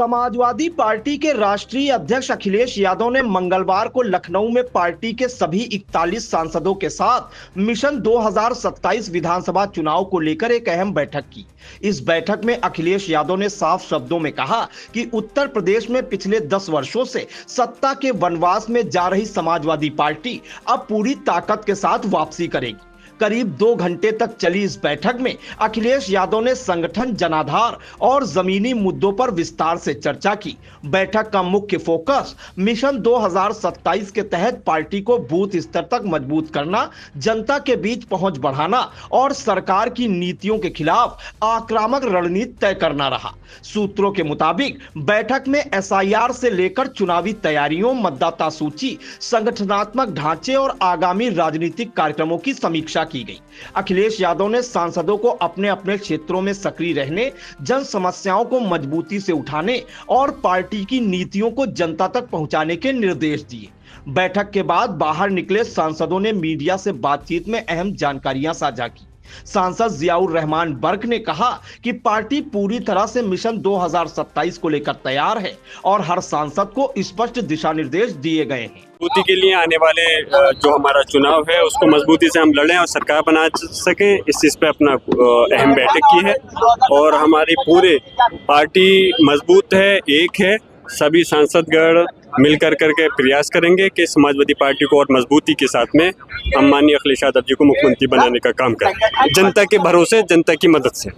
Samajwadi party के राष्ट्रीय अध्यक्ष अखिलेश यादव ने मंगलवार को लखनऊ में पार्टी के सभी 41 सांसदों के साथ मिशन 2027 विधानसभा चुनाव को लेकर एक अहम बैठक की। इस बैठक में अखिलेश यादव ने साफ शब्दों में कहा कि उत्तर प्रदेश में पिछले 10 वर्षों से सत्ता के वनवास में जा रही समाजवादी पार्टी अब पूरी ताकत के साथ वापसी करेगी। करीब 2 घंटे तक चली इस बैठक में अखिलेश यादव ने संगठन, जनाधार और जमीनी मुद्दों पर विस्तार से चर्चा की। बैठक का मुख्य फोकस मिशन 2027 के तहत पार्टी को बूथ स्तर तक मजबूत करना, जनता के बीच पहुंच बढ़ाना और सरकार की नीतियों के खिलाफ आक्रामक रणनीति तय करना रहा। सूत्रों के मुताबिक बैठक में एसआईआर से लेकर चुनावी तैयारियों, मतदाता सूची, संगठनात्मक ढांचे और आगामी राजनीतिक कार्यक्रमों की समीक्षा की गई। अखिलेश यादव ने सांसदों को अपने अपने क्षेत्रों में सक्रिय रहने, जन समस्याओं को मजबूती से उठाने और पार्टी की नीतियों को जनता तक पहुंचाने के निर्देश दिए। बैठक के बाद बाहर निकले सांसदों ने मीडिया से बातचीत में अहम जानकारियां साझा की। सांसद जियाउर रहमान बर्क ने कहा कि पार्टी पूरी तरह से मिशन 2027 को लेकर तैयार है और हर सांसद को स्पष्ट दिशा निर्देश दिए गए हैं। मजबूती के लिए आने वाले जो हमारा चुनाव है उसको मजबूती से हम लड़ें और सरकार बना सकें, इस चीज़ पे अपना अहम बैठक की है। और हमारी पूरे पार्टी मजबूत है, एक है। सभी सांसदगण मिलकर करके प्रयास करेंगे कि समाजवादी पार्टी को और मजबूती के साथ में हम माननीय अखिलेश यादव जी को मुख्यमंत्री बनाने का काम करें, जनता के भरोसे, जनता की मदद से।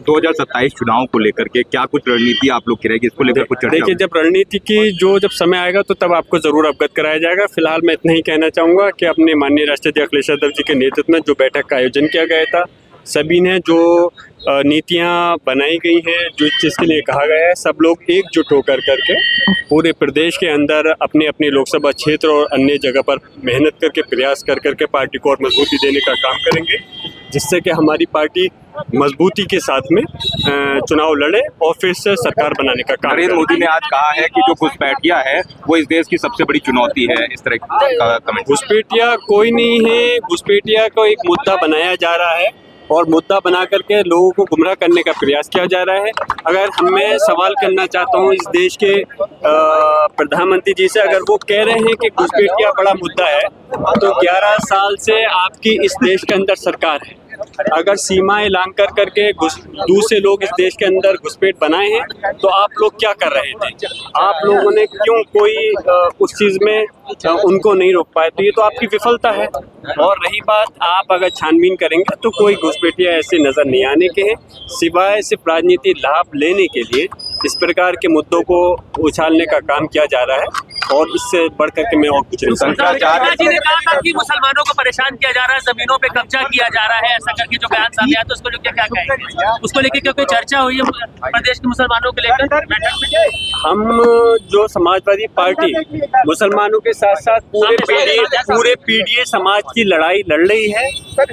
2027 चुनाव को लेकर के क्या कुछ रणनीति आप लोग की रहेगी, इसको लेकर कुछ चर्चा? देखिए, जब रणनीति की जब समय आएगा तो तब आपको जरूर अवगत कराया जाएगा। फिलहाल मैं इतना ही कहना चाहूँगा कि अपने माननीय राष्ट्रीय अध्यक्ष अखिलेश यादव जी के नेतृत्व में जो बैठक का आयोजन किया गया था, सभी ने जो नीतियां बनाई गई हैं, जो चीज़ के लिए कहा गया है, सब लोग एकजुट होकर करके पूरे प्रदेश के अंदर अपने अपने लोकसभा क्षेत्र और अन्य जगह पर मेहनत करके प्रयास कर करके पार्टी को और मजबूती देने का काम करेंगे, जिससे कि हमारी पार्टी मजबूती के साथ में चुनाव लड़े और फिर से सरकार बनाने का काम। नरेंद्र मोदी ने आज कहा है कि जो घुसपैठिया है वो इस देश की सबसे बड़ी चुनौती है, इस तरह का कमेंट। घुसपैठिया कोई नहीं है, घुसपैठिया को एक मुद्दा बनाया जा रहा है और मुद्दा बना करके लोगों को गुमराह करने का प्रयास किया जा रहा है। अगर मैं सवाल करना चाहता हूँ इस देश के प्रधानमंत्री जी से, अगर वो कह रहे हैं कि घुसपैठिया बड़ा मुद्दा है, तो 11 साल से आपकी इस देश के अंदर सरकार है। अगर सीमाएं लांघ कर करके दूसरे लोग इस देश के अंदर घुसपैठ बनाए हैं, तो आप लोग क्या कर रहे थे? आप लोगों ने क्यों कोई उस चीज़ में उनको नहीं रोक पाए? तो ये तो आपकी विफलता है। और रही बात, आप अगर छानबीन करेंगे तो कोई घुसपैठिया ऐसे नज़र नहीं आने के हैं, सिवाय सिर्फ राजनीति लाभ लेने के लिए इस प्रकार के मुद्दों को उछालने का काम किया जा रहा है। और इससे बढ़कर के मैं और कुछ नहीं। जी ने कहा था कि मुसलमानों को परेशान किया जा रहा है, जमीनों पे कब्जा किया जा रहा है, ऐसा करके जो बयान सामने आया, तो उसको लेकर क्या कहेंगे? उसको लेकर क्या कोई चर्चा हुई है प्रदेश के मुसलमानों को लेकर बैठक में? हम जो समाजवादी पार्टी मुसलमानों के साथ साथ पूरे पीडीए समाज की लड़ाई लड़ रही है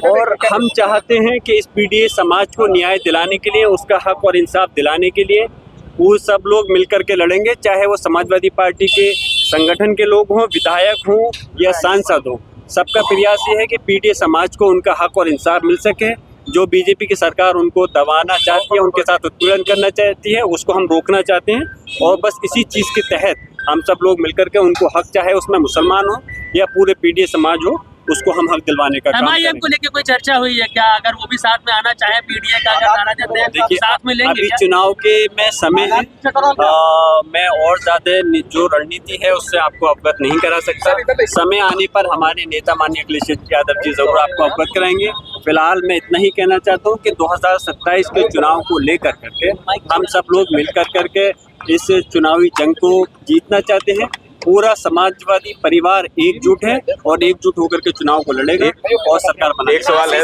और हम चाहते हैं कि इस पीडीए समाज को न्याय दिलाने के लिए, उसका हक और इंसाफ दिलाने के लिए वो सब लोग मिलकर के लड़ेंगे, चाहे वो समाजवादी पार्टी के संगठन के लोग हों, विधायक हों या सांसद हों। सबका प्रयास ये है कि पीडीए समाज को उनका हक और इंसाफ मिल सके। जो बीजेपी की सरकार उनको दबाना चाहती है, उनके साथ उत्पीड़न करना चाहती है, उसको हम रोकना चाहते हैं। और बस इसी चीज़ के तहत हम सब लोग मिलकर के उनको हक, चाहे उसमें मुसलमान हो या पूरे पीडीए समाज हो, उसको हम हक दिलवाने का काम करेंगे। को लेके कोई चर्चा हुई है क्या? अगर वो भी साथ में आना चाहे, पीडीए का अगर आना चाहते हैं, देखिए, साथ में लेंगे? अभी चुनाव के में समय है, मैं और ज्यादा जो रणनीति है उससे आपको अवगत नहीं करा सकता। समय आने पर हमारे नेता माननीय अखिलेश यादव जी जरूर आपको अवगत कराएंगे। फिलहाल मैं इतना ही कहना चाहता हूँ कि 2027 के चुनाव को लेकर करके हम सब लोग मिलकर करके इस चुनावी जंग को जीतना चाहते हैं। पूरा समाजवादी परिवार एकजुट है और एकजुट होकर के चुनाव को लड़ेगा और सरकार बनाएगा। एक सवाल है,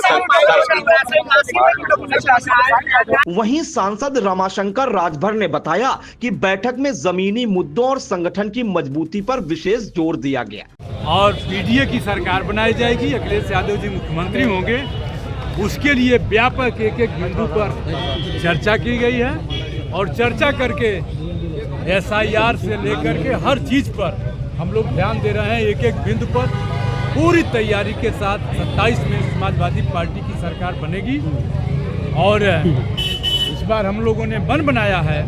वहीं सांसद रमाशंकर राजभर ने बताया कि बैठक में जमीनी मुद्दों और संगठन की मजबूती पर विशेष जोर दिया गया और पीडीए की सरकार बनाई जाएगी, अखिलेश यादव जी मुख्यमंत्री होंगे। उसके लिए व्यापक एक एक बिंदु पर चर्चा की गई है और चर्चा करके एसआईआर से लेकर के हर चीज़ पर हम लोग ध्यान दे रहे हैं। एक एक बिंदु पर पूरी तैयारी के साथ 27 में समाजवादी पार्टी की सरकार बनेगी। और इस बार हम लोगों ने मन बनाया है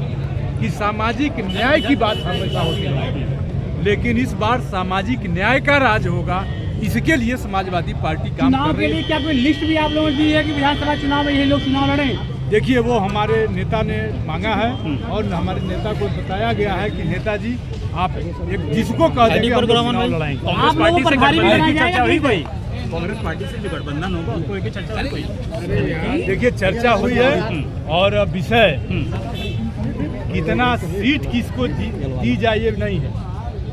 कि सामाजिक न्याय की बात हमेशा होती है, लेकिन इस बार सामाजिक न्याय का राज होगा, इसके लिए समाजवादी पार्टी काम कर रही है। क्या कोई लिस्ट भी आप लोगों ने दी है कि विधानसभा चुनाव में ये लोग चुनाव लड़ें? देखिए, वो हमारे नेता ने मांगा है और हमारे नेता को बताया गया है कि नेताजी आप एक जिसको कह देंगे हम चुनाव लड़ाएंगे। आप लोगों पर भारी भी बनाया जाएगा कोई? कांग्रेस पार्टी से जो गठबंधन होगा उनको एक चर्चा हुई। देखिए, चर्चा हुई है और विषय कितना सीट किसको दी जाए ये नहीं है,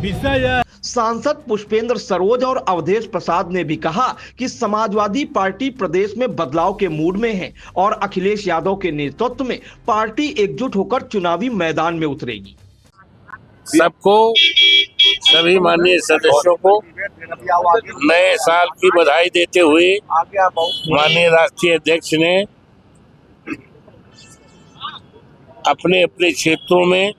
विषय सांसद पुष्पेंद्र सरोज और अवधेश प्रसाद ने भी कहा कि समाजवादी पार्टी प्रदेश में बदलाव के मूड में है और अखिलेश यादव के नेतृत्व में पार्टी एकजुट होकर चुनावी मैदान में उतरेगी। सबको, सभी माननीय सदस्यों को नए साल की बधाई देते हुए माननीय राष्ट्रीय अध्यक्ष ने अपने अपने क्षेत्रों में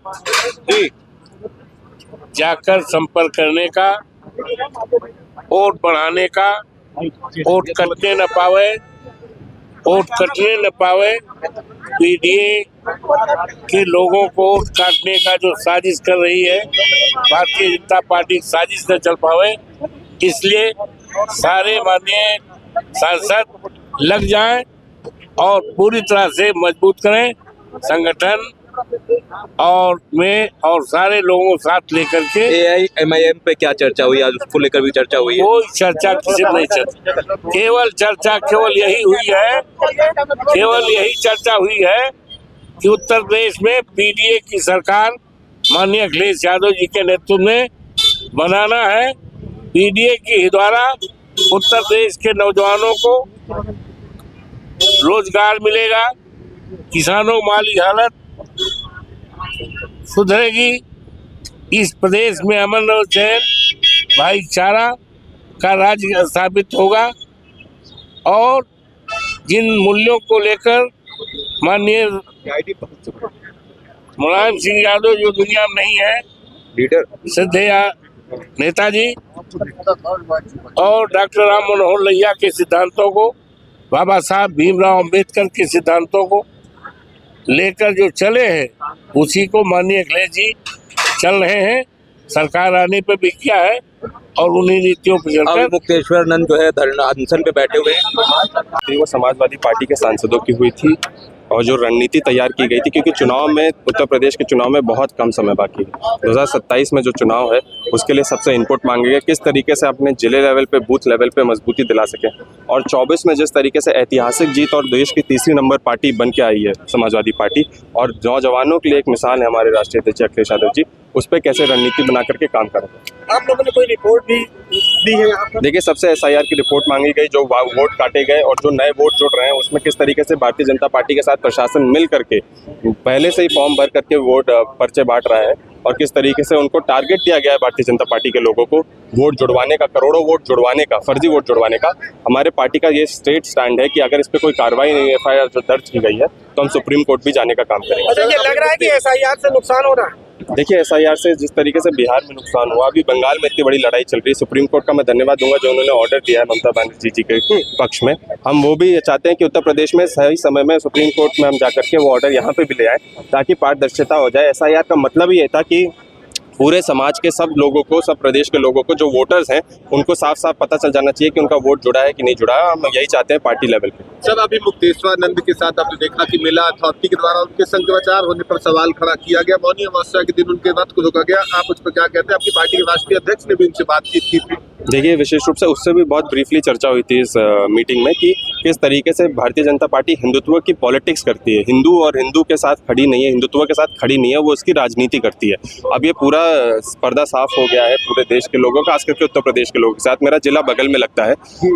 जाकर संपर्क करने का, वोट बढ़ाने का, वोट कटने न पावे, पीडीए के लोगों को वोट काटने का जो साजिश कर रही है भारतीय जनता पार्टी, साजिश न चल पावे, इसलिए सारे माननीय सांसद लग जाएं और पूरी तरह से मजबूत करें संगठन और सारे लोगों को साथ लेकर के। AIMIM पे क्या चर्चा हुई आज, उसको लेकर भी चर्चा हुई है? कोई चर्चा किसी नहीं चल, केवल यही चर्चा हुई है कि उत्तर प्रदेश में पीडीए की सरकार माननीय अखिलेश यादव जी के नेतृत्व में बनाना है। पीडीए के द्वारा उत्तर प्रदेश के नौजवानों को रोजगार मिलेगा, किसानों की माली हालत सुधरेगी, इस प्रदेश में अमन और चैन, भाईचारा का राज्य स्थापित होगा और जिन मूल्यों को लेकर माननीय मुलायम सिंह यादव जो दुनिया में नहीं है, लीडर श्रद्धेय नेताजी और डॉक्टर राम मनोहर लोहिया के सिद्धांतों को, बाबा साहब भीमराव अंबेडकर के सिद्धांतों को लेकर जो चले हैं, उसी को माननीय अखिलेश जी चल रहे हैं। सरकार आने पे भी किया है और उन्हीं नीतियों पर चलकर मुक्तेश्वर नंद जो है धरना अनशन पे बैठे हुए हैं। वो समाजवादी पार्टी के सांसदों की हुई थी और जो रणनीति तैयार की गई थी, क्योंकि चुनाव में, उत्तर प्रदेश के चुनाव में बहुत कम समय बाकी है। 2027 में जो चुनाव है उसके लिए सबसे इनपुट मांगे गए, किस तरीके से अपने जिले लेवल पे, बूथ लेवल पे मजबूती दिला सके। और 24 में जिस तरीके से ऐतिहासिक जीत और देश की तीसरी नंबर पार्टी बन के आई है समाजवादी पार्टी, और नौजवानों के लिए एक मिसाल है हमारे राष्ट्रीय अध्यक्ष अखिलेश यादव जी, उस पर कैसे रणनीति बना करके काम करेंगे। आप लोगों ने कोई रिपोर्ट भी दी है यहाँ पर? देखिए, सबसे SIR की रिपोर्ट मांगी गई, जो वोट काटे गए और जो नए वोट जुड़ रहे हैं उसमें किस तरीके से भारतीय जनता पार्टी के साथ प्रशासन मिल करके पहले से ही फॉर्म भर करके वोट पर्चे बांट रहा है और किस तरीके से उनको टारगेट दिया गया है भारतीय जनता पार्टी के लोगों को वोट जुड़वाने का, करोड़ों वोट जुड़वाने का, फर्जी वोट जुड़वाने का। हमारे पार्टी का ये स्ट्रेट स्टैंड है कि अगर इस पर कोई कार्रवाई नहीं, FIR जो दर्ज की गई है, तो हम सुप्रीम कोर्ट भी जाने का काम करेंगे। अच्छा, ये लग रहा है कि SIR से नुकसान हो रहा है? देखिए, SIR से जिस तरीके से बिहार में नुकसान हुआ, अभी बंगाल में इतनी बड़ी लड़ाई चल रही है, सुप्रीम कोर्ट का मैं धन्यवाद दूंगा जो उन्होंने ऑर्डर दिया है ममता बनर्जी जी के पक्ष में। हम वो भी चाहते हैं कि उत्तर प्रदेश में सही समय में सुप्रीम कोर्ट में हम जाकर के वो ऑर्डर यहाँ पे भी ले आए ताकि पारदर्शिता हो जाए। SIR का मतलब ये था कि पूरे समाज के सब लोगों को, सब प्रदेश के लोगों को, जो वोटर्स हैं, उनको साफ साफ पता चल जाना चाहिए कि उनका वोट जुड़ा है कि नहीं जुड़ा है। हम यही चाहते हैं पार्टी लेवल पे। सर, अभी मुक्तेश्वर नंद के साथ आपने देखा कि मेला अथॉरिटी के द्वारा उनके संघवाचार होने पर सवाल खड़ा किया गया। मौनी अमावस्या के दिन उनके रथ को रोका गया, आप उस पर क्या कहते हैं? आपकी पार्टी के राष्ट्रीय अध्यक्ष ने भी उनसे बातचीत की थी। देखिए, विशेष रूप से उससे भी बहुत ब्रीफली चर्चा हुई थी इस मीटिंग में कि किस तरीके से भारतीय जनता पार्टी हिंदुत्व की पॉलिटिक्स करती है, हिंदू और हिंदू के साथ खड़ी नहीं है, हिंदुत्व के साथ खड़ी नहीं है, वो उसकी राजनीति करती है। अब ये पूरा पर्दा साफ हो गया है पूरे देश के लोगों का, खास करके उत्तर प्रदेश के लोगों के साथ। मेरा जिला बगल में लगता है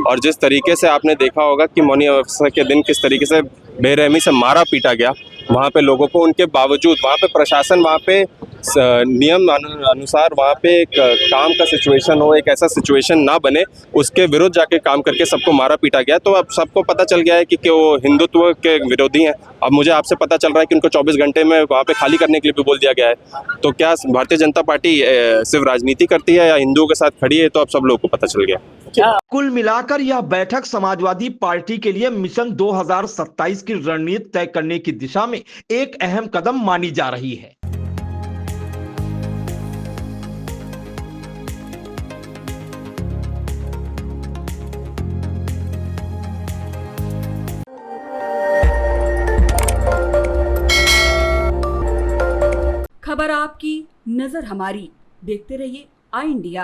और जिस तरीके से आपने देखा होगा कि मौनी अमावस्या के दिन किस तरीके से बेरहमी से मारा पीटा गया वहाँ पे लोगों को, उनके बावजूद वहाँ पे प्रशासन, वहाँ पे नियम अनुसार वहाँ पे एक काम का सिचुएशन हो, एक ऐसा सिचुएशन ना बने, उसके विरुद्ध जाके काम करके सबको मारा पीटा गया। तो अब सबको पता चल गया है कि वो हिंदुत्व के विरोधी हैं। अब मुझे आपसे पता चल रहा है कि उनको 24 घंटे में वहाँ पे खाली करने के लिए भी बोल दिया गया है। तो क्या भारतीय जनता पार्टी सिर्फ राजनीति करती है या हिंदुओं के साथ खड़ी है? तो अब सब लोगों को पता चल गया। कुल मिलाकर यह बैठक समाजवादी पार्टी के लिए मिशन 2027 की रणनीति तय करने की दिशा में एक अहम कदम मानी जा रही है। खबर आपकी, नजर हमारी। देखते रहिए आई इंडिया।